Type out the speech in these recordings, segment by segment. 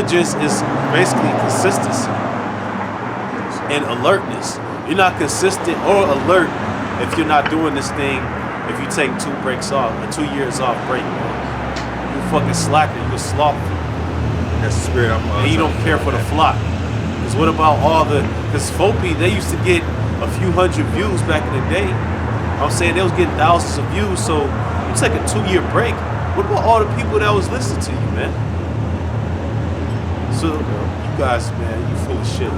Diligence is basically consistency and alertness. You're not consistent or alert if you're not doing this thing. If you take 2 breaks off, or 2 years off break, man, you fucking slacker. You a slothful. That's the spirit I'm on. And you don't care for the flock. Because what about all the? Because Fopi, they used to get a few hundred views back in the day. I'm saying they was getting thousands of views. So you take a 2-year break. What about all the people that was listening to you, man? So you guys, man, you full of shit. You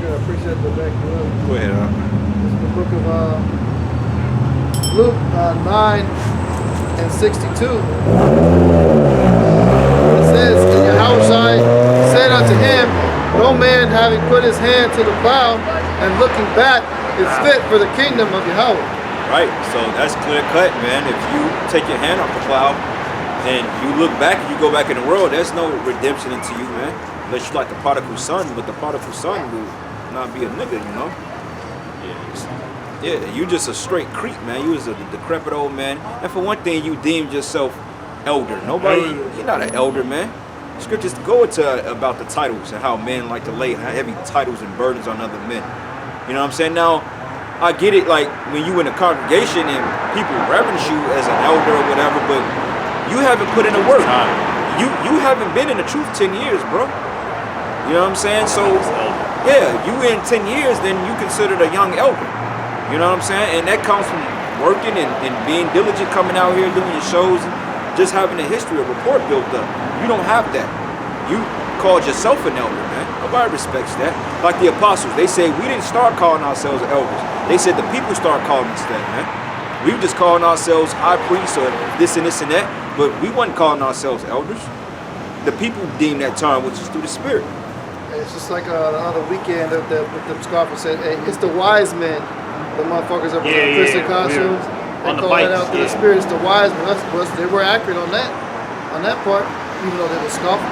gotta appreciate the back you up. Go ahead, This is the book of Luke 9:62. It says, and YAHAWASHI said unto him, no man having put his hand to the plow and looking back is fit for the kingdom of Yahweh. Right, so that's clear cut, man. If you take your hand off the plow and you look back and you go back in the world, there's no redemption into you, man. Unless you like the prodigal son, but the prodigal son will not be a nigga, you know? Yeah, you just a straight creep, man. You was a decrepit old man. And for one thing, you deemed yourself elder. Nobody, you're not an elder, man. Scriptures go into about the titles and how men like to lay heavy titles and burdens on other men. You know what I'm saying? Now, I get it, like when you in a congregation and people reverence you as an elder or whatever, but you haven't put in the work. You haven't been in the truth 10 years, bro. You know what I'm saying? So, yeah, you in 10 years, then you considered a young elder. You know what I'm saying? And that comes from working and being diligent, coming out here, doing your shows, and just having a history, a rapport built up. You don't have that. You called yourself an elder, man. Nobody respects that. Like the apostles, they say we didn't start calling ourselves elders. They said the people started calling us that, man. We were just calling ourselves high priests or this and this and that, but we wasn't calling ourselves elders. The people deemed that term, which is through the Spirit. It's just like the other weekend that the scoffers said, hey, it's the wise men, the motherfuckers that were in Christian costumes. They call that out to the Spirit. It's the wise men. They were accurate on that part, even though they were scoffing.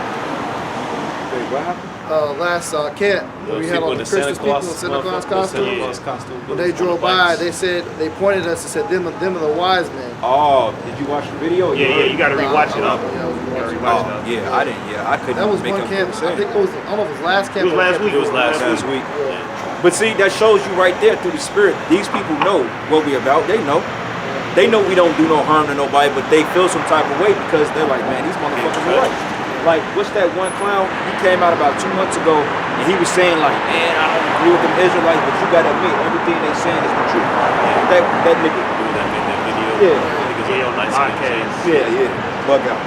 Wait, what happened? Last camp, we had all the Christmas people in Santa Claus costumes. When they drove by, they said, they pointed at us and said, them are the wise men. Oh, did you watch the video? Yeah, you gotta rewatch it. Yeah, I didn't. Yeah, I couldn't. That was make one up camp. I think it was. I don't know if it was last camp. It was last week. It was last week. But see, that shows you right there through the Spirit. These people know what we about. They know. They know we don't do no harm to nobody, but they feel some type of way because they're like, man, these motherfuckers are right. Like, what's that one clown? He came out about 2 months ago and he was saying like, man, I don't agree with them Israelites, but you gotta admit everything they saying is the truth. That nigga. That made that video. Yeah. Bug out.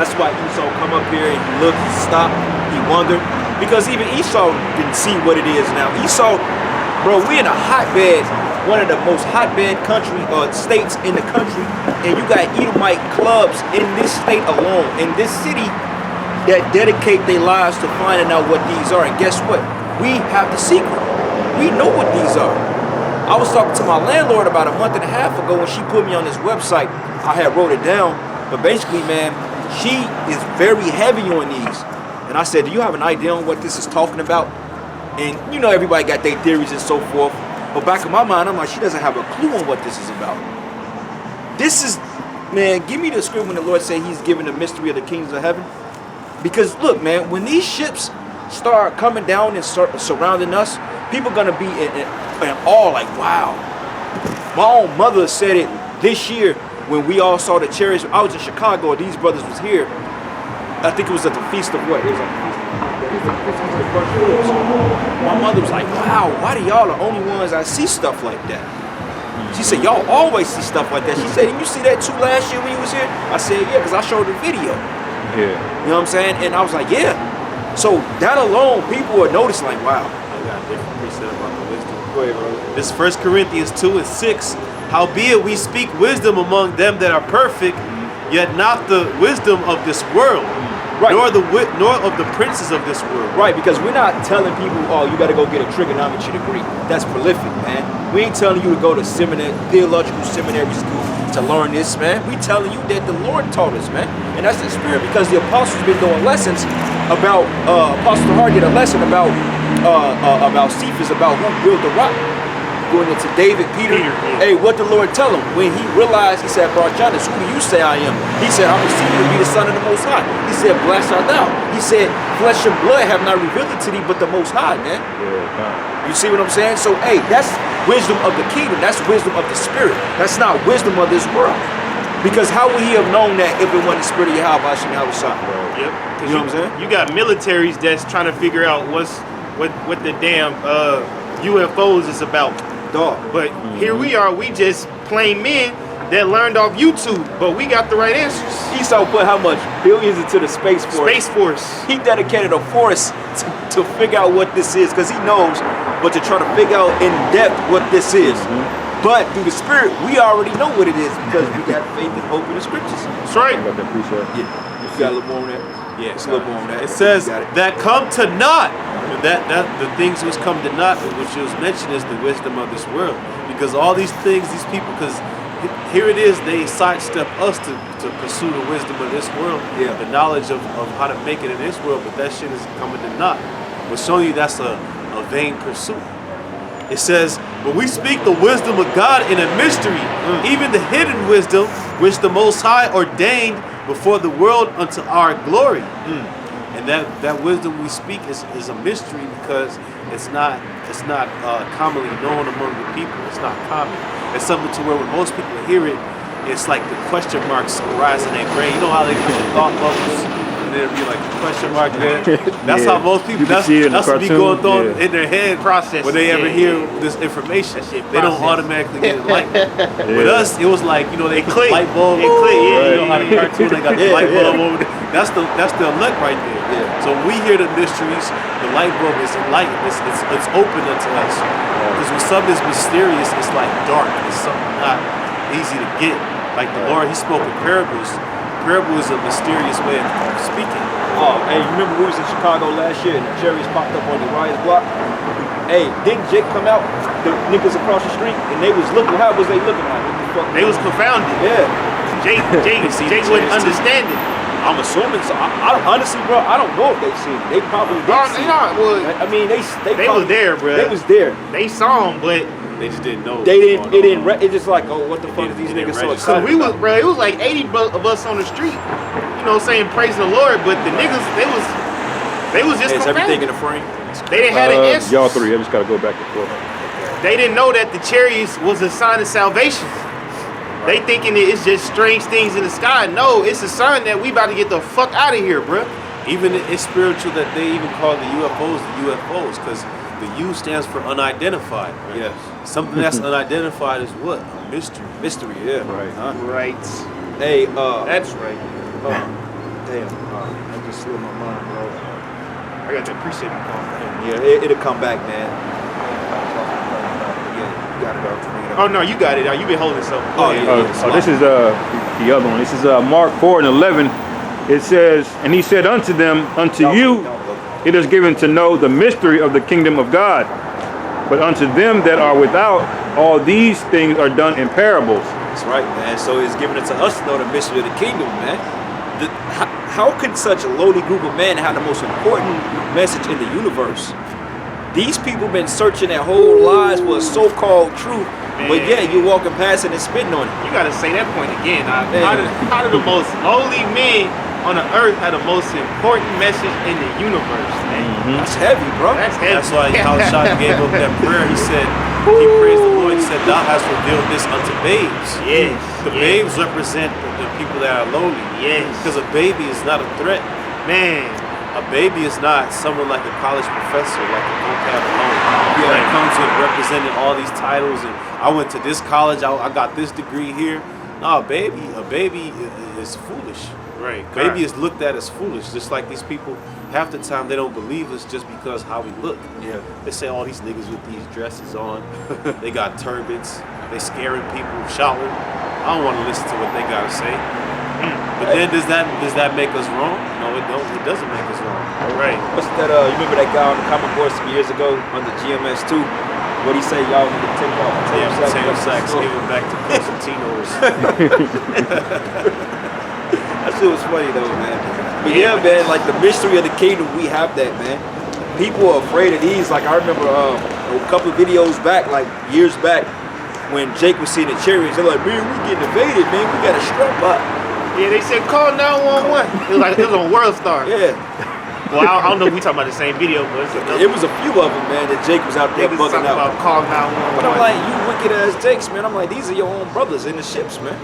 That's why Esau come up here and he looked, he stopped, he wondered. Because even Esau didn't see what it is now. Esau, bro, we in a hotbed, one of the most hotbed states in the country, and you got Edomite clubs in this state alone, in this city, that dedicate their lives to finding out what these are. And guess what? We have the secret. We know what these are. I was talking to my landlord about a month and a half ago when she put me on this website. I had wrote it down, but basically, man, she is very heavy on these. And I said, do you have an idea on what this is talking about? And you know, everybody got their theories and so forth. But back in my mind, I'm like, she doesn't have a clue on what this is about. This is, man, give me the script when the Lord said he's giving the mystery of the kingdoms of heaven. Because look, man, when these ships start coming down and start surrounding us, people are going to be in awe, like, wow. My own mother said it this year when we all saw the chariots. I was in Chicago, and these brothers was here. I think it was at the Feast of what? It was at the Feast of my mother was like, wow, why do y'all the only ones I see stuff like that? She said, y'all always see stuff like that. She said, didn't you see that too last year when you was here? I said, yeah, because I showed the video. Yeah. You know what I'm saying? And I was like, yeah. So that alone, people are noticing like, wow. I got a different precept about the wisdom. Go ahead, brother. This 1 Corinthians 2:6. Howbeit we speak wisdom among them that are perfect, yet not the wisdom of this world. Right. Nor of the princes of this world. Right, because we're not telling people, oh, you got to go get a trigonometry degree. That's prolific, man. We ain't telling you to go to theological seminary school to learn this, man. We telling you that the Lord taught us, man. And that's the Spirit, because the apostles been doing lessons about, Apostle Hart did a lesson about Cephas, about who built the rock. going into David, Peter. Hey, what the Lord tell him? When he realized, he said, Barjonas, who do you say I am? He said, I perceive you to be the Son of the Most High. He said, blessed art thou. He said, flesh and blood have not revealed it to thee, but the Most High, man. You see what I'm saying? So, hey, that's wisdom of the kingdom. That's wisdom of the spirit. That's not wisdom of this world. Because how would he have known that if it wasn't the spirit of YAHAWASHI? Yep. You know what I'm saying? You got militaries that's trying to figure out what the damn UFOs is about. Dog. But here we are, we just plain men that learned off YouTube, but we got the right answers. Esau put how much? Billions into the Space Force. Space Force. He dedicated a force to figure out what this is, because he knows, but to try to figure out in depth what this is. But through the spirit, we already know what it is because we got faith and hope in the scriptures. That's right. Yeah. You got a little more on that? Yeah, it's a little more on that. It says that come to naught. That the things which come to naught, which was mentioned, is the wisdom of this world. Because all these things, these people, because here it is, they sidestep us to pursue the wisdom of this world, the knowledge of how to make it in this world, but that shit is coming to naught. We're showing you that's a vain pursuit. It says, but we speak the wisdom of God in a mystery, even the hidden wisdom which the Most High ordained before the world unto our glory. And that wisdom we speak is a mystery because it's not commonly known among the people. It's not common. It's something to where when most people hear it, it's like the question marks arise in their brain. You know how they put the thought bubbles and there'll be like a question mark there? That's how most people, that's what be going on in their head process when they ever hear this information. They don't automatically get enlightened. With us, it was like, you know, they click light bulb. It click, you know how the cartoon, they got the light bulb over there. That's the elect right there. So when we hear the mysteries, the light bulb is enlightened. It's open unto us. Because when something is mysterious, it's like dark. It's something not easy to get. Like the Lord, he spoke in parables. Parable is a mysterious way of speaking. Oh, hey, you remember we was in Chicago last year and the cherries popped up on the Riot's block? Hey, didn't Jake come out, the niggas across the street, and they was looking, how was they looking like? What the fuck? They was confounded. Yeah. Jake wouldn't understand it. I'm assuming so. I honestly, bro, I don't know if they seen it. They probably did see it. I mean, they was there, bro. They was there. They saw him, but they just didn't know. It's just like, oh, what the fuck is these niggas so excited? So it was like 80 of us on the street, you know, saying praising the Lord, but the niggas, they was just confounded. Is everything in the frame? They didn't have an answer. Y'all three, I just gotta go back and forth. They didn't know that the chariots was a sign of salvation. They thinking it's just strange things in the sky. No, it's a sign that we about to get the fuck out of here, bro. Even it's spiritual that they even call the UFOs, because the U stands for unidentified. Right? Yes. Something that's unidentified is what? A mystery. Mystery, yeah. Right. Right. Hey, that's right. Damn, I just slipped my mind, bro. I got to appreciate you calling that. Yeah, it'll come back, man. Yeah, you got it, bro. Oh no, you got it. You've been holding something. This is the other one. This is Mark 4:11. It says, and he said unto them, unto you it is given to know the mystery of the kingdom of God, but unto them that are without, all these things are done in parables. That's right, man. So it's given it to us to know the mystery of the kingdom, man. How can such a lowly group of men have the most important message in the universe? These people been searching their whole lives for a so-called truth, but yeah, you walking past it and spitting on it. You gotta say that point again. How do the most lowly men on the earth have the most important message in the universe, man? That's heavy, bro. That's heavy. That's why Yahawashi gave up that prayer. He said, he praised the Lord. He said, thou hast revealed this unto babes. Yes. The babes represent the people that are lowly. Yes. Because a baby is not a threat. Man. A baby is not someone like a college professor, like a vocab alone. That comes with representing all these titles, and I went to this college, I got this degree here. No, a baby is foolish. Right. Baby is looked at as foolish, just like these people. Half the time they don't believe us just because how we look. Yeah. They say all these niggas with these dresses on, they got turbans, they scaring people, shouting. I don't want to listen to what they gotta say. But then does that make us wrong? No, it don't. It doesn't make us wrong. Right. What's that? You remember that guy on the comic board some years ago on the GMS2? What he say? Y'all need to take off Potato sacks, give it back to Constantino's. That shit was funny though, man. But yeah, man, like the mystery of the kingdom, we have that, man. People are afraid of these. Like I remember a couple of videos back, like years back, when Jake was seeing the chariots, they're like, man, we getting invaded, man. We gotta strap up. Yeah, they said call 911. It was on World Star. Yeah. Well, I don't know if we talking about the same video, but It was a few of them, man, that Jake was out there niggas bugging talking out. about call 911. But I'm like, you wicked ass Jakes, man. I'm like, these are your own brothers in the ships, man.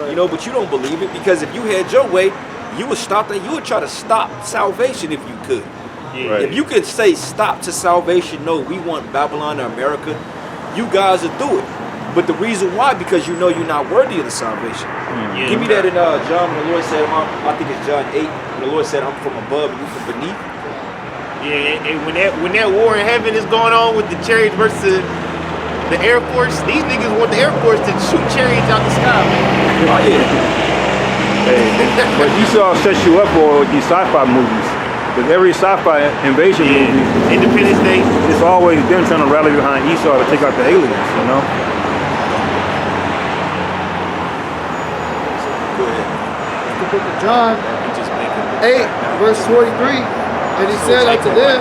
You know, but you don't believe it because if you had your way, you would stop that. You would try to stop salvation if you could. Yeah. Right. If you could say stop to salvation, no, we want Babylon to America, you guys would do it. But the reason why, because you know you're not worthy of the salvation. Yeah. Give me that in John when the Lord said, I think it's John 8, when the Lord said, I'm from above and you from beneath. Yeah, and when that war in heaven is going on with the chariots versus the Air Force, these niggas want the Air Force to shoot chariots out the sky, man. Oh, yeah. Hey, but Esau sets you up for these sci-fi movies. Because every sci-fi invasion movie, Independence Day. it's always them trying to rally behind Esau to take out the aliens, you know? Go ahead. The book of John You just make it 8, verse 43. And he said unto them,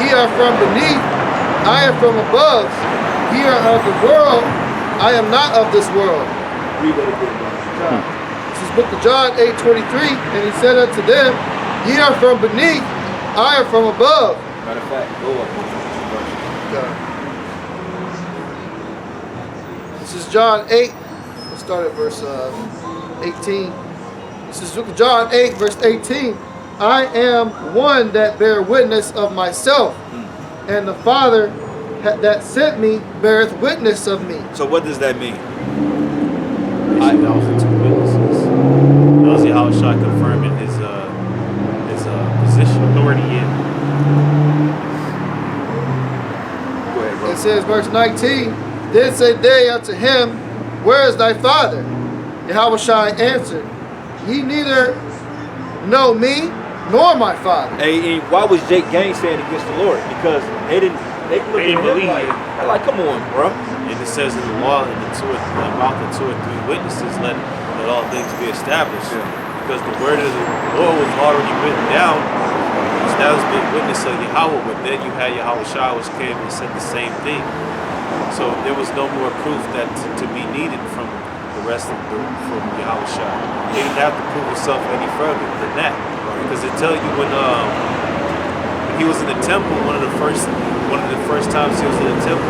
Ye are from beneath, I am from above. Ye are of the world, I am not of this world. Read that again. This is book of John 8:23. And he said unto them, Ye are from beneath, I am from above. Matter of fact, go up. This is John 8. Let's start at verse 18. This is book of John 8, verse 18. I am one that bear witness of myself, and the Father that sent me beareth witness of me. So what does that mean? That was the two witnesses. That was YAHAWASHI confirming his position, authority. Go ahead, bro. It says, verse 19, Then said they unto him, Where is thy Father? YAHAWASHI answered, Ye neither know me nor my Father. Hey, and why was Jake gangstanding against the Lord? Because they didn't look They at didn't him believe like, it. they're like, come on, bro. And it says in the law, in the mouth of 2 or 3 witnesses, let all things be established. Yeah. Because the word of the Lord was already written down, established being witness of Yahweh, but then you had YAHAWASHI, which came and said the same thing. So there was no more proof that to be needed from the rest of from YAHAWASHI. He didn't have to prove himself any further than that. Because it tell you when he was in the temple, one of the first times he was in the temple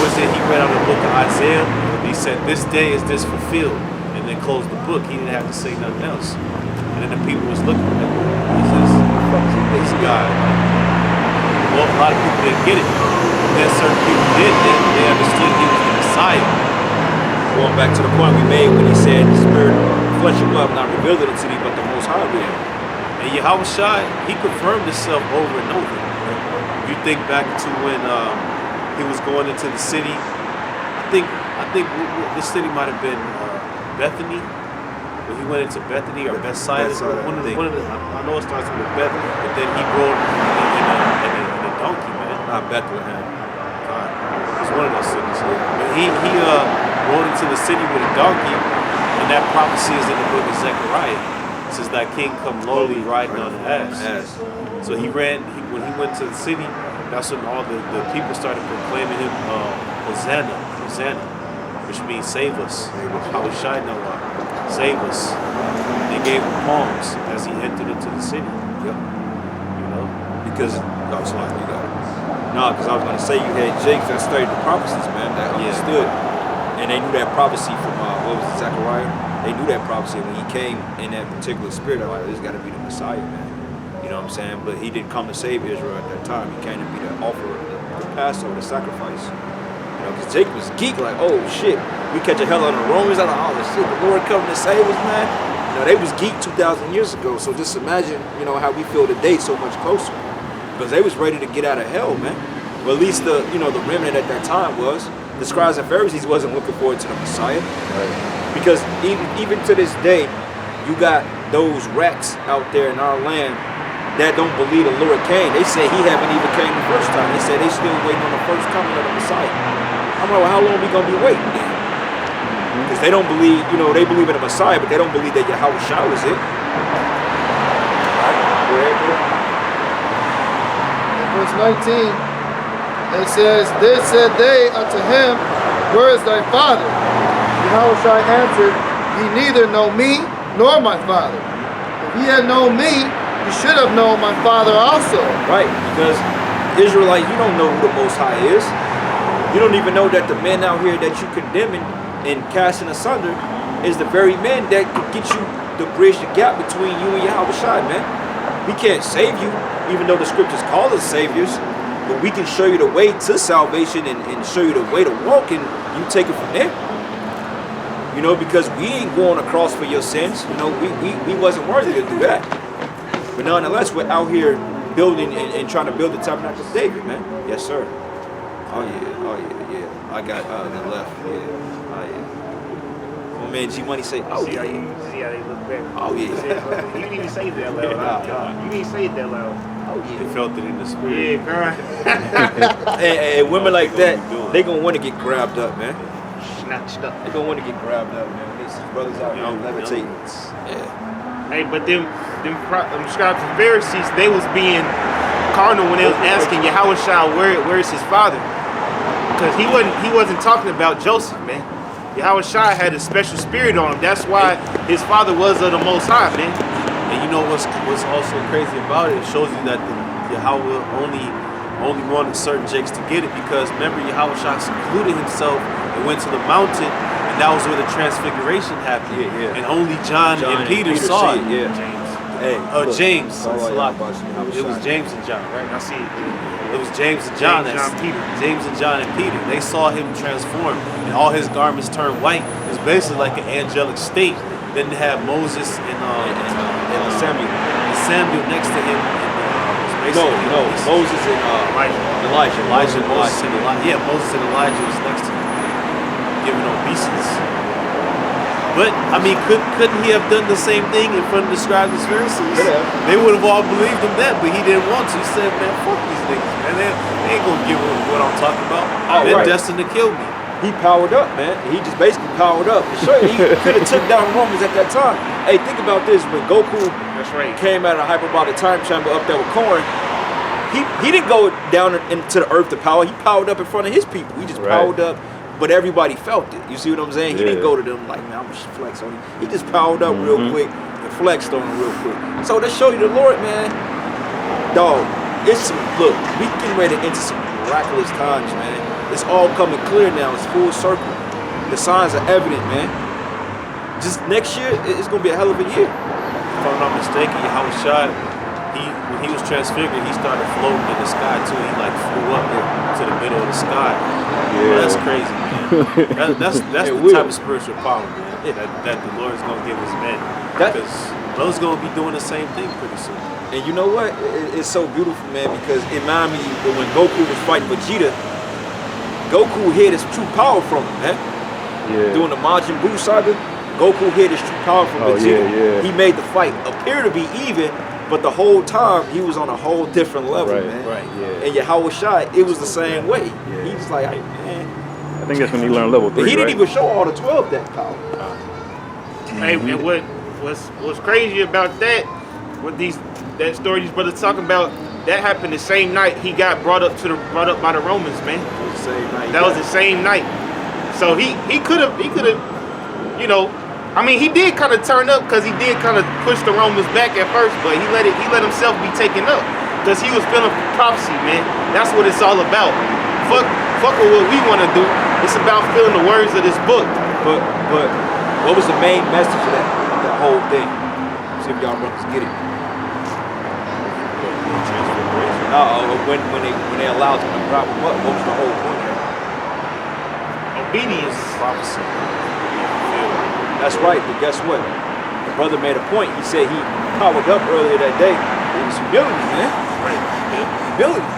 was that he read out the book of Isaiah. He said, "This day is this fulfilled," and then closed the book. He didn't have to say nothing else. And then the people was looking at him. This guy. Well, a lot of people didn't get it. Then certain people did. They understood he was the Messiah. Going back to the point we made when he said, the spirit, flesh and blood have not revealed it unto thee, but the Most High will. And YAHAWASHI, he confirmed himself over and over. You think back to when he was going into the city. I think the city might have been Bethany. When he went into Bethany or Bethsaida. One of the, I know it starts with Bethany, but then he rode in a donkey, man. Not Bethlehem. God, it's one of those cities. But he rode into the city with a donkey, and that prophecy is in the book of Zechariah. It says that king come lowly riding on an ass. So he ran, when he went to the city, that's when all the people started proclaiming him Hosanna, Hosanna, which means save us. YAHAWASHI Noah, save us. They gave him palms as he entered into the city. Yep. You know? Because, no, it's not, you got it. No, because I was going to say you had Jake that studied the prophecies, man, that understood. And they knew that prophecy from, what was it, Zechariah? They knew that prophecy when he came in that particular spirit. Like, this got to be the Messiah, man. You know what I'm saying? But he didn't come to save Israel at that time. He came to be the offerer, the Passover, the sacrifice. You know, because Jake was geek, like, oh shit, we catch a hell on the Romans. I'm like, oh shit, the Lord coming to save us, man. You know, they was geek 2,000 years ago. So just imagine, you know, how we feel today so much closer. Because they was ready to get out of hell, man. Well, at least the remnant at that time was. The scribes and Pharisees wasn't looking forward to the Messiah. Right. Because even to this day, you got those rats out there in our land that don't believe the Lord came. They say he haven't even came the first time. They say they still waiting on the first coming of the Messiah. I'm like, well, how long are we going to be waiting then? Because they don't believe, they believe in the Messiah, but they don't believe that YAHAWASHI was it. Right? Go ahead, bro. In verse 19, And it says, then said they unto him, where is thy father? Yahawashi answered, ye neither know me nor my father. If ye had known me, you should have known my father also. Right, because Israelite, you don't know who the Most High is. You don't even know that the men out here that you condemning and casting asunder is the very men that could get you to bridge the gap between you and Yahawashi, man. We can't save you, even though the scriptures call us saviors, but we can show you the way to salvation and show you the way to walk, and you take it from there. You know, because we ain't going across for your sins. You know, we wasn't worthy to do that. But nonetheless, we're out here building and trying to build the tabernacle of David, man. Yes, sir. Oh yeah. I got the left. Yeah. Oh yeah. My man G Money say, oh See yeah. how they look back. Oh yeah. You didn't even say it that loud. You didn't even say it that loud. Oh They yeah. felt it in the spirit. Yeah, girl. And women like that, they gonna want to get grabbed up, man. Snatched up. They gonna want to get grabbed up, man. When they see brothers out here levitating. Yeah. Hey, but them scribes and Pharisees, they was being carnal when they was asking Yahawashi where's his father, because he wasn't talking about Joseph, man. Yahawashi had a special spirit on him. That's why his father was of the Most High, man. And you know what's also crazy about it? It shows you that Yahweh only wanted certain jakes to get it, because remember Yahawashi secluded himself and went to the mountain, and that was where the transfiguration happened. Yeah. And only John and Peter saw it. Yeah. Hey, look, James. that's all It Yahawashi. was James and John, right? I see it. It was James and John. James, John, Peter. James and John and Peter. They saw him transform, and all his garments turned white. It was basically like an angelic state. Then they had Moses and Samuel. Samuel next to him. No, Moses and Elijah. Moses and Elijah. Yeah, Moses and Elijah was next to him, giving obeisance. But I mean, couldn't he have done the same thing in front of the scribes and Pharisees? Yeah. They would have all believed him that, but he didn't want to. He said, "Man, fuck these niggas, man. They ain't gonna give what I'm talking about. They're destined to kill me." He powered up, man. He just basically powered up. Sure, he could have took down Romans at that time. Hey, think about this: when Goku That's right. came out of the hyperbolic time chamber up there with Korn, he didn't go down into the earth to power. He powered up in front of his people. He just powered up, but everybody felt it. You see what I'm saying? He didn't go to them like, man, I'm just flex on you. He just powered up real quick and flexed on him real quick. So to show you the Lord, man, dog, it's look, we getting ready into some miraculous times, man. It's all coming clear now. It's full circle. The signs are evident, man. Just next year, it's gonna be a hell of a year. If I'm not mistaken, Yahawashi, when he was transfigured, he started floating in the sky too. He like flew up to the middle of the sky. Well, that's crazy, man. That's the type of spiritual power, man, that the Lord is gonna give his men. Because those gonna be doing the same thing pretty soon. And you know what? It's so beautiful, man, because it reminded me that when Goku was fighting Vegeta, Goku hid his true power from him, man. Yeah. Doing the Majin Buu saga, Goku hid his true power from Vegeta. Yeah. He made the fight appear to be even, but the whole time he was on a whole different level, man. Right. Yeah. And Yahawashi, it was the same way. He was like, hey, man. I think that's when he learned level 3, He didn't right? even show all the 12 that power. Hey, and what's crazy about that? That story these brothers talking about, that happened the same night he got brought up by the Romans, man. That was the same night. So he could have, you know, I mean, he did kind of turn up because he did kind of push the Romans back at first, but he let himself be taken up because he was feeling prophecy, man. That's what it's all about. Fuck with what we want to do. It's about feeling the words of this book. But what was the main message of that whole thing? See if y'all brothers get it. When they allowed him to grab him up, what was the whole point there? Obedience. Prophecy. That's right, but guess what? The brother made a point. He said he powered up earlier that day. It was humility, man. Right. Humility.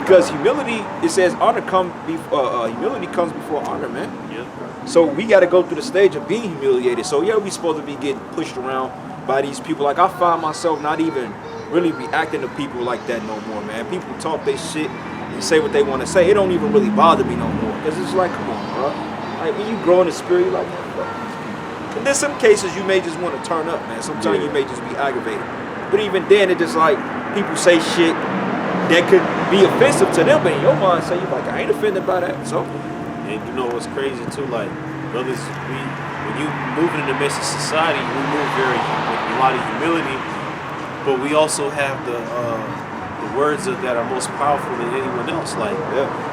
Because humility, it says humility comes before honor, man. Yeah. So we got to go through the stage of being humiliated. So yeah, we supposed to be getting pushed around by these people. Like I find myself not even really reacting to people like that no more, man. People talk their shit and say what they want to say. It don't even really bother me no more. Because it's like, come on, bro. Like when you grow in the spirit, you're like, man, bro. And there's some cases you may just want to turn up, man. Sometimes you may just be aggravated. But even then, it just like, people say shit that could be offensive to them, but in your mind, say, you're like, I ain't offended by that. So, And you know what's crazy too? Like, brothers, when you moving in the midst of society, we move with a lot of humility, but we also have the words that are most powerful than anyone else. Like,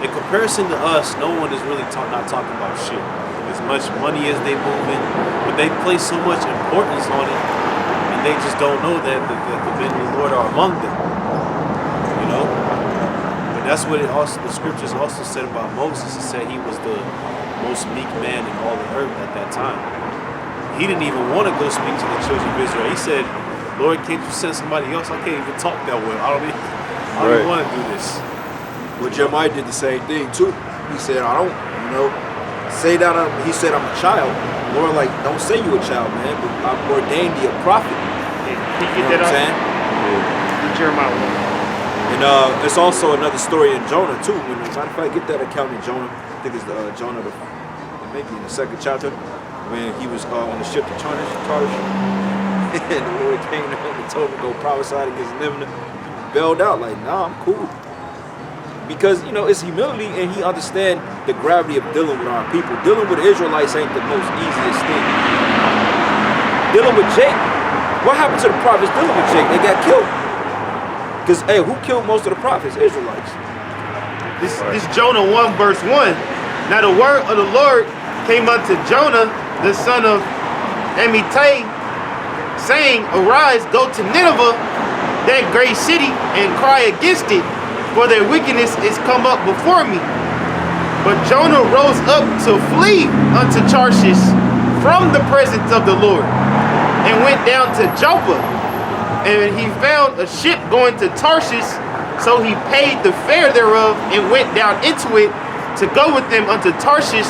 in comparison to us, no one is really not talking about shit. As much money as they moving, but they place so much importance on it, and they just don't know that the men of the Lord are among them. You know, and that's what the scriptures also said about Moses. It said he was the most meek man in all the earth at that time. He didn't even want to go speak to the children of Israel. He said, Lord, can't you send somebody else? I can't even talk that well. I don't even want to do this. Well, Jeremiah did the same thing too. He said, I don't, say that. He said, I'm a child. Lord, like, don't say you a child, man, but I'm ordained thee a prophet. He You know what I'm saying? Jeremiah 1. And it's also another story in Jonah too. When, matter of fact, get that account in Jonah. I think it's Jonah, maybe in the 2nd chapter, when he was on the ship to Tarshish. And the Lord came to him and told him to go prophesy against Nineveh. He bailed out like, nah, I'm cool. Because, it's humility, and he understands the gravity of dealing with our people. Dealing with Israelites ain't the most easiest thing. Dealing with Jake, what happened to the prophets dealing with Jake? They got killed. Because, hey, who killed most of the prophets? Israelites. This Jonah 1 verse 1. Now the word of the Lord came unto Jonah, the son of Amittai, saying, Arise, go to Nineveh, that great city, and cry against it, for their wickedness is come up before me. But Jonah rose up to flee unto Tarshish from the presence of the Lord, and went down to Joppa, and he found a ship going to Tarshish, so he paid the fare thereof, and went down into it to go with them unto Tarshish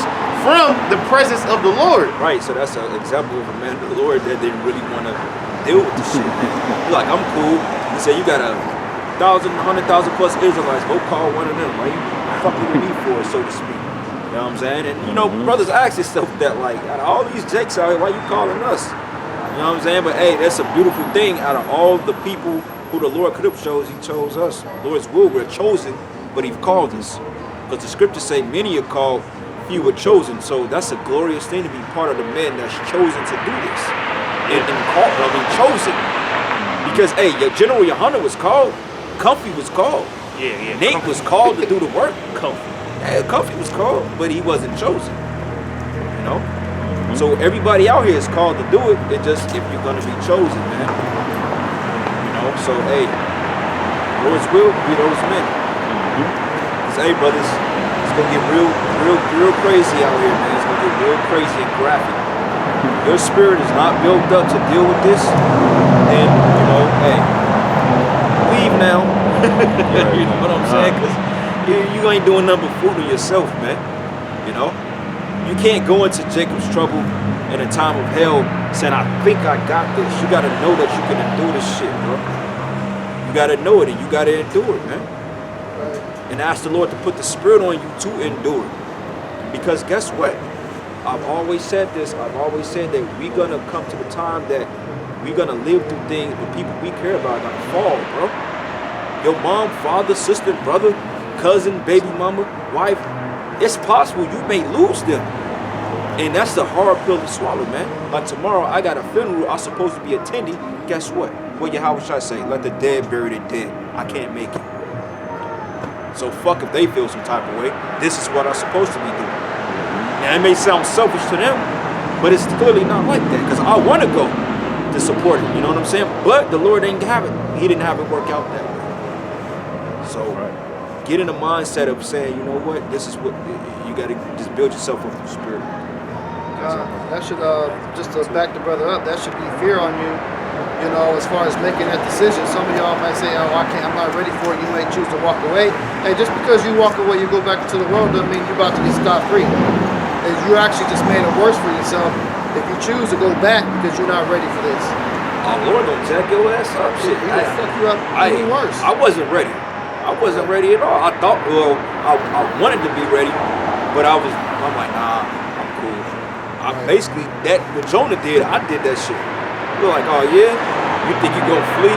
from the presence of the Lord. Right, so that's an example of a man of the Lord that didn't really want to deal with the shit. You're like, I'm cool. He said, you got 100,000 plus Israelites. Go call one of them. Why you fucking with me for it, so to speak? You know what I'm saying? And brothers ask themselves that, like, out of all these jakes out here, why you calling us? You know what I'm saying? But hey, that's a beautiful thing. Out of all the people who the Lord could have chose, he chose us. Lord's will, we're chosen, but he called us. Because the scriptures say many are called, few were chosen. So that's a glorious thing to be part of the men that's chosen to do this. Chosen. Because, hey, your General Yohana was called. Comfy was called. Yeah. Nate was called to do the work. Comfy was called, but he wasn't chosen. So everybody out here is called to do it. It just, if you're gonna be chosen, man. So hey, Lord's will be those men. Cause hey, brothers, it's gonna get real crazy out here, man. It's gonna get real crazy and graphic. Your spirit is not built up to deal with this, then hey, leave now. You know what I'm saying? Cause you ain't doing nothing but fooling yourself, man. You can't go into Jacob's trouble in a time of hell saying, I think I got this. You gotta know that you can endure this shit, bro. You gotta know it, and you gotta endure it, man. And ask the Lord to put the spirit on you to endure it. Because guess what? I've always said this. I've always said that we're gonna come to the time that we're gonna live through things, but people we care about are gonna fall, bro. Your mom, father, sister, brother, cousin, baby mama, wife, it's possible you may lose them. And that's the hard pill to swallow, man. Like tomorrow, I got a funeral I'm supposed to be attending. Guess what? What YAHAWASHI say? Let the dead bury the dead. I can't make it. So fuck if they feel some type of way. This is what I'm supposed to be doing. Now, it may sound selfish to them, but it's clearly not like that. Because I want to go to support it. You know what I'm saying? But the Lord ain't have it. He didn't have it work out that way. So get in the mindset of saying, you know what? This is what you got to just build yourself up through spirit. That should, just to back the brother up, that should be fear on you, as far as making that decision. Some of y'all might say, oh, I'm not ready for it. You may choose to walk away. Hey, just because you walk away, you go back into the world, doesn't mean you're about to be scot-free. You actually just made it worse for yourself if you choose to go back because you're not ready for this. Oh, Lord, don't jack your ass up. Shit, He will fuck you up even worse. I wasn't ready. I wasn't ready at all. I thought, I wanted to be ready, but I'm like, nah, I'm cool. Basically, what Jonah did, I did that shit. You're like, oh yeah? You think you gonna flee?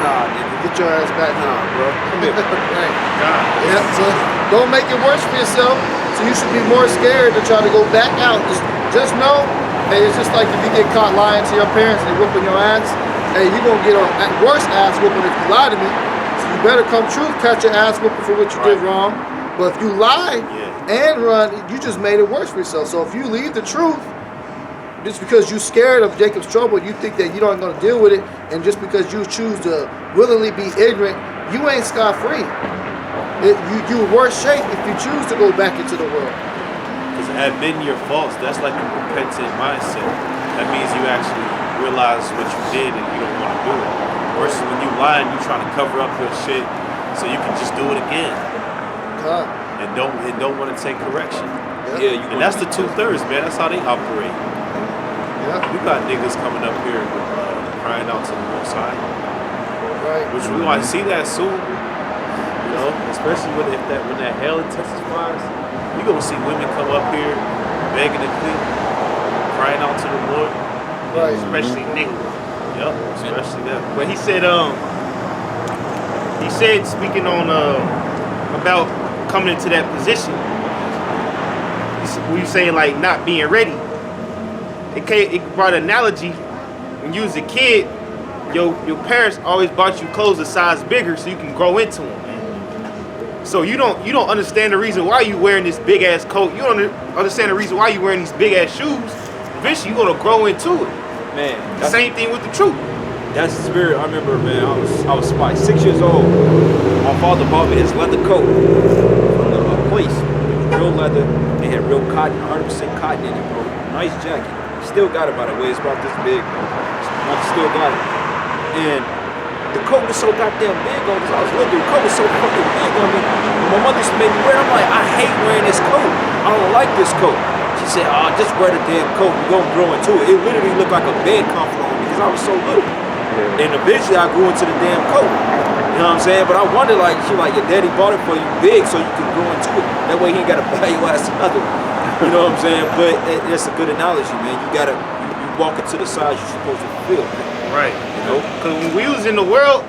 Nah, nigga. Get your ass back. Nah, bro. Come here. Right. Yeah, so don't make it worse for yourself. So you should be more scared to try to go back out. Just know, hey, it's just like if you get caught lying to your parents and they whooping your ass, hey, you're going to get a worse ass whooping if you lie to me. So you better come true, catch your ass whooping for what you did wrong. But if you lie and run, you just made it worse for yourself. So if you leave the truth, just because you're scared of Jacob's trouble, you think that you don't going to deal with it, and just because you choose to willingly be ignorant, you ain't scot-free. You worse shape if you choose to go back into the world. Because admitting your faults, that's like a repentant mindset. That means you actually realize what you did and you don't want to do it. Versus when you lie and you trying to cover up your shit so you can just do it again. And don't want to take correction. And that's the 2/3, man. That's how they operate. We got niggas coming up here crying out to the Most High. Which we want to see that soon. You know, especially when that hell intensifies. You gonna see women come up here begging to plead, crying out to the Lord. Especially niggas. Yep, especially that. But he said speaking on about coming into that position, we were saying like not being ready. It brought an analogy. When you was a kid, your parents always bought you clothes a size bigger so you can grow into them. So you don't understand the reason why you wearing this big ass coat. You don't understand the reason why you wearing these big ass shoes. Eventually you're gonna grow into it. Man, same thing with the truth. That's the spirit. I remember, man. I was like 6 years old. My father bought me this leather coat from the place. Real leather. They had real cotton, 100% cotton in it, bro. Nice jacket. Still got it, by the way. It's about this big. I still got it. And the coat was so goddamn big on me. I was little. The coat was so fucking big on me. And my mother used to make me wear it. I'm like, I hate wearing this coat. I don't like this coat. She said, oh, just wear the damn coat. You're going to grow into it. It literally looked like a bed comforter on me because I was so little. And eventually I grew into the damn coat. You know what I'm saying? But I wonder, like, she like, your daddy bought it for you big so you can grow into it. That way he ain't got to buy your ass another one. You know what I'm saying? But that's a good analogy, man. You gotta, you walk into the size you're supposed to fulfill, man. Right. You know? Because when we was in the world,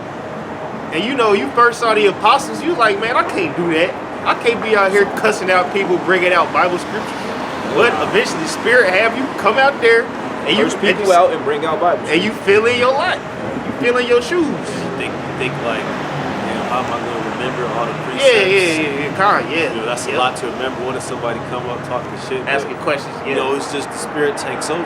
and you know, you first saw the apostles, you was like, man, I can't do that. I can't be out here cussing out people, bringing out Bible scriptures. But eventually the Spirit have you come out there, and you push people out and bring out Bible and you fill in your life. You fill in your shoes. You think like, how am I going to remember all the precepts? Yeah. You know, that's a lot to remember when somebody come up talking shit. Asking questions. You know, it's just the Spirit takes over.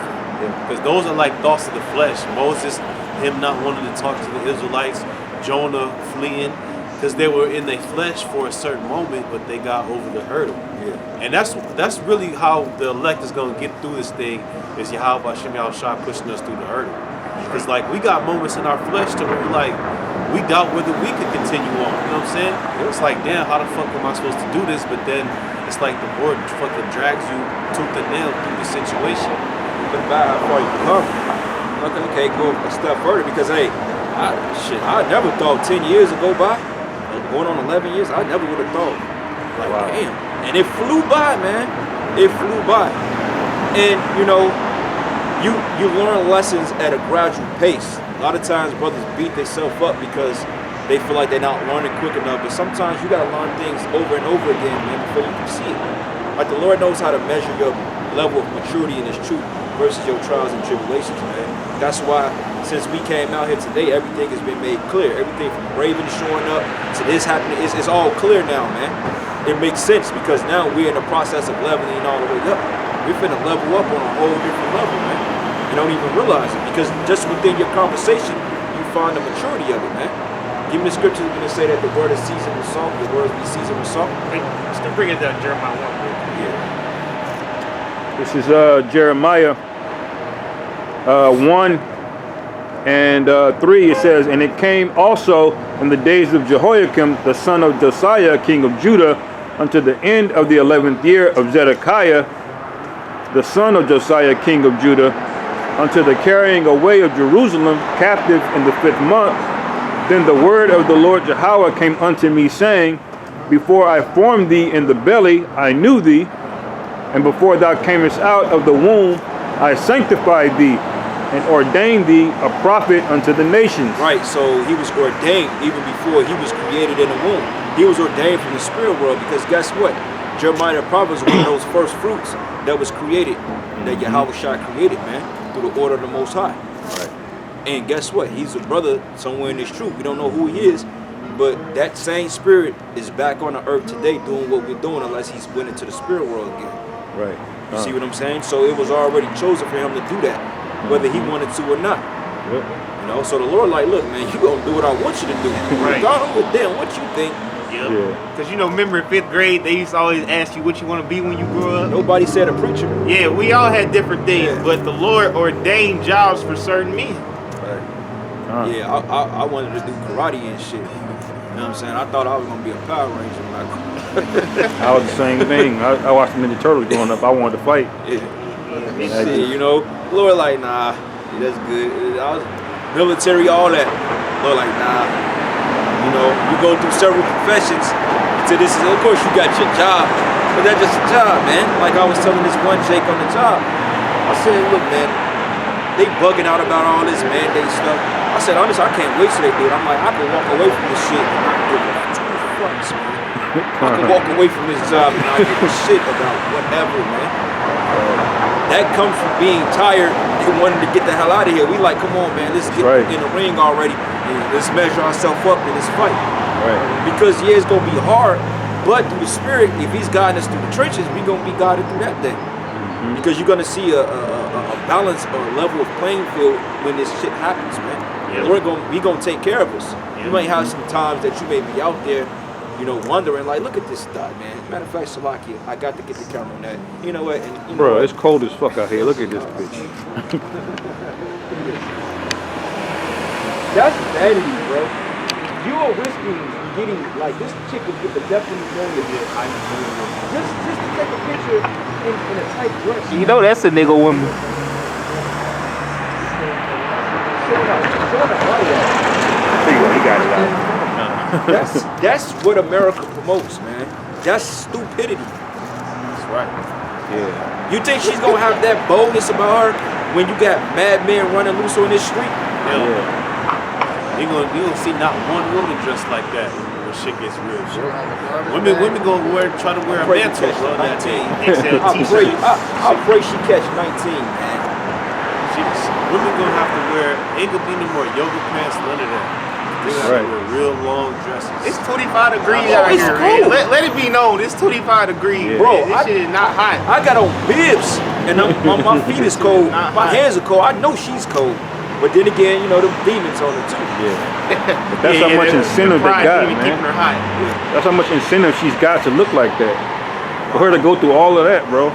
Because those are like thoughts of the flesh. Moses, him not wanting to talk to the Israelites, Jonah fleeing, because they were in their flesh for a certain moment, but they got over the hurdle. And that's really how the elect is going to get through this thing, is YAHAWASHI pushing us through the hurdle. Because like we got moments in our flesh to where we're like, we doubt whether we could continue on. You know what I'm saying? It's like, damn, how the fuck am I supposed to do this? But then it's like the Lord fucking drags you tooth and nail through the situation. Look back how far you come. Okay, go a step further because hey, I never thought 10 years would go by. Going on 11 years, I never would have thought. Like, damn. And it flew by, man. It flew by. And you know, you learn lessons at a gradual pace. A lot of times brothers beat themselves up because they feel like they're not learning quick enough. But sometimes you gotta learn things over and over again, man, before you can see it. Like the Lord knows how to measure your level of maturity in His truth versus your trials and tribulations, man. That's why since we came out here today, everything has been made clear. Everything from Raven showing up to this happening, it's all clear now, man. It makes sense because now we're in the process of leveling all the way up. We're finna level up on a whole different level, man. You don't even realize it because just within your conversation, you find the maturity of it, man. Give me the scripture that's gonna say that the word is seasoned with salt, the words be seasoned with salt. Still bring it down, Jeremiah 1. This is Jeremiah 1 and 3. It says, and it came also in the days of Jehoiakim, the son of Josiah, king of Judah, unto the end of the 11th year of Zedekiah, the son of Josiah, king of Judah, unto the carrying away of Jerusalem captive in the 5th month. Then the word of the Lord Yahawah came unto me, saying, before I formed thee in the belly, I knew thee, and before thou camest out of the womb, I sanctified thee, and ordained thee a prophet unto the nations. Right, so he was ordained even before he was created in the womb. He was ordained from the spirit world because guess what? Jeremiah the prophet was one of those first fruits that was created, that YAHAWASHI created, man, through the order of the Most High. Right. And guess what? He's a brother somewhere in this truth. We don't know who he is, but that same spirit is back on the earth today doing what we're doing unless he's went into the spirit world again. Right. You see what I'm saying? So it was already chosen for him to do that, whether he wanted to or not. Yep. You know, so the Lord like, look, man, you gonna do what I want you to do. Right. Regardless of them, what you think. Yeah. Yeah. Cause remember in 5th grade, they used to always ask you what you want to be when you grow up. Nobody said a preacher. Yeah, we all had different things, but the Lord ordained jobs for certain men. Yeah, I wanted to do karate and shit. You know what I'm saying? I thought I was gonna be a Power Ranger when I grew up. I was the same thing. I watched the Ninja Turtles growing up. I wanted to fight. Yeah. Shit, you know, Lord like, nah, that's good. I was military, all that. Lord like, nah. You know, you go through several professions to this. Of course, you got your job, but that's just a job, man. Like I was telling this one Jake on the job. I said, look, man, they bugging out about all this mandate stuff. I said, honestly, I can't wait till they do it. I'm like, I can walk away from this shit and not give a two fucks, man. I can walk away from this job and not give a shit about whatever, man. That comes from being tired and wanting to get the hell out of here. We like, come on, man, let's get in the ring already and let's measure ourselves up in this fight. Right. Because yeah, it's gonna be hard, but through the spirit, if he's guiding us through the trenches, we're gonna be guided through that thing. Because you're gonna see a balance or a level of playing field when this shit happens, man. Yep. We gonna take care of us. Yep. You might have some times that you may be out there, you know, wondering like, look at this stuff, man. Matter of fact, Salakia, I got to get the camera on that. You know what? And, you know Bro, what? it's cold as fuck out here. Look at this bitch. That's vanity, bro. You are risking getting like this chick will get the death of pneumonia. Just to take a picture in a tight dress. You know that's a nigga woman. There you go. He got it out. That's what America promotes, man. That's stupidity. That's right. Yeah. You think she's gonna have that boldness about her when you got mad men running loose on this street? Yeah. You gonna see not one woman dressed like that when shit gets real. Women gonna try to wear a mantle, bro. 19. I pray she catch 19, man. Women gonna have to wear, ain't gonna be no more yoga pants, none of that. They gotta wear real long dresses. It's 25 degrees Oh, out it's here. cold. Let it be known, it's 25 degrees. Yeah. Bro, this shit is not hot. I got on bibs, and my feet is cold. My hands are cold. I know she's cold. But then again, you know, the demons on her too. Yeah. That's how much incentive they got, man. Keeping her hot. That's how much incentive she's got to look like that. For her to go through all of that, bro.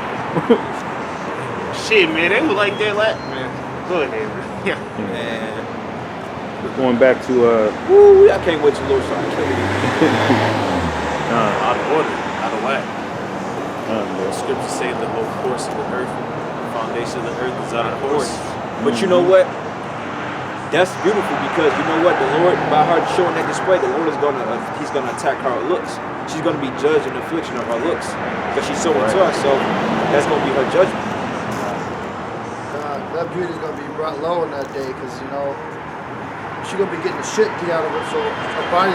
Shit, man, they was like that man. Go ahead, man. Yeah. Man. Going back to Woo, I can't wait till Lord start killing me. Out of order, out of whack. The scriptures say the whole course of the earth, the foundation of the earth is out of course. But you know what? That's beautiful because you know what? The Lord, by her showing that display, the Lord is he's gonna attack her looks. She's gonna be judged in the affliction of her looks because she's so into herself. That's gonna be her judgment. That beauty is gonna be brought low in that day because you know she's gonna be getting the shit beat out of her, so her body's